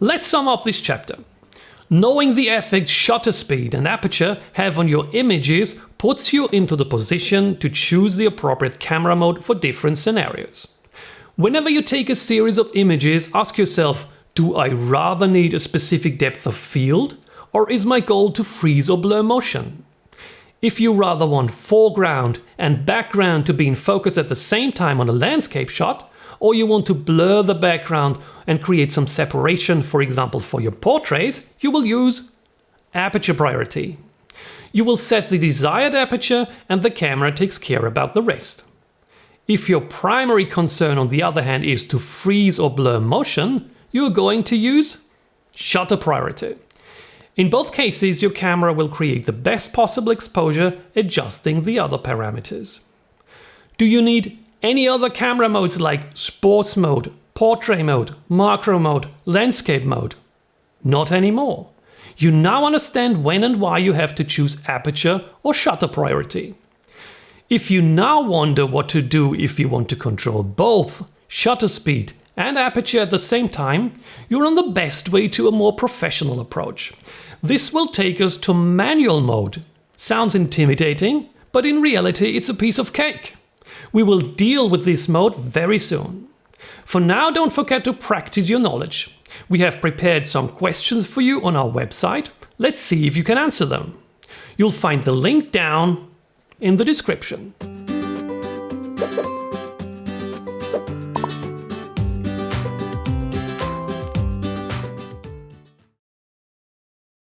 Let's sum up this chapter. Knowing the effect shutter speed and aperture have on your images puts you into the position to choose the appropriate camera mode for different scenarios. Whenever you take a series of images, ask yourself, do I rather need a specific depth of field, or is my goal to freeze or blur motion? If you rather want foreground and background to be in focus at the same time on a landscape shot, or you want to blur the background and create some separation, for example for your portraits, you will use aperture priority. You will set the desired aperture and the camera takes care about the rest. If your primary concern, on the other hand, is to freeze or blur motion, you are going to use shutter priority. In both cases, your camera will create the best possible exposure, adjusting the other parameters. Do you need any other camera modes like sports mode, portrait mode, macro mode, landscape mode? Not anymore. You now understand when and why you have to choose aperture or shutter priority. If you now wonder what to do if you want to control both shutter speed and aperture at the same time, you're on the best way to a more professional approach. This will take us to manual mode. Sounds intimidating, but in reality it's a piece of cake. We will deal with this mode very soon. For now, don't forget to practice your knowledge. We have prepared some questions for you on our website. Let's see if you can answer them. You'll find the link down in the description.